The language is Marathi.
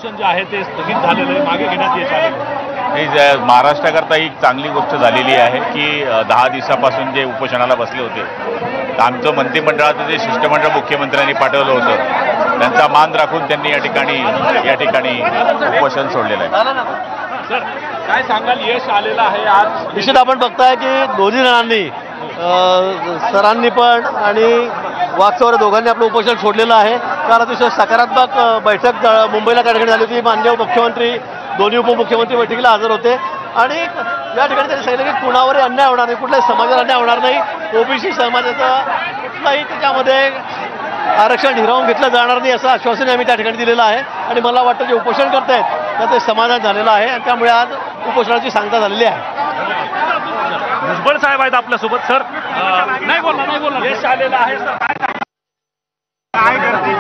उपोषण जे आहे ते स्थगित झालेलं आहे, मागे घेण्यात येत आहे। महाराष्ट्राकरता ही चांगली गोष्ट झालेली आहे की 10 दिवसापासून जे उपोषणाला बसले होते, तर आमचं मंत्रिमंडळाचं जे शिष्टमंडळ मुख्यमंत्र्यांनी पाठवलं होतं त्यांचा मान राखून त्यांनी या ठिकाणी उपोषण सोडलेलं आहे। सर काय सांगाल, यश आलेलं आहे आज? निश्चित आपण बघताय की दोन्ही जणांनी सरांनी पण आणि वाकचौरे दोघांनी आपलं उपोषण सोडलेलं आहे। काल अतिशय सकारात्मक बैठक मुंबईला त्या ठिकाणी झाली होती। माननीय मुख्यमंत्री, दोन्ही उपमुख्यमंत्री बैठकीला हजर होते आणि या ठिकाणी त्यांनी सांगितलं की कुणावरही अन्याय होणार नाही, कुठल्याही समाजाला अन्याय होणार नाही, ओबीसी समाजाचा कुठलाही त्याच्यामध्ये आरक्षण हिरावून घेतलं जाणार नाही असं आश्वासन आम्ही त्या ठिकाणी दिलेलं आहे। आणि मला वाटतं जे उपोषण करतायत तर ते समाधान झालेलं आहे आणि त्यामुळे आज उपोषणाची सांगता झालेली आहे। भुजबळ साहेब आहेत आपल्यासोबत। सर नाही बोलला यश आलेलं आहे सर, काय करते?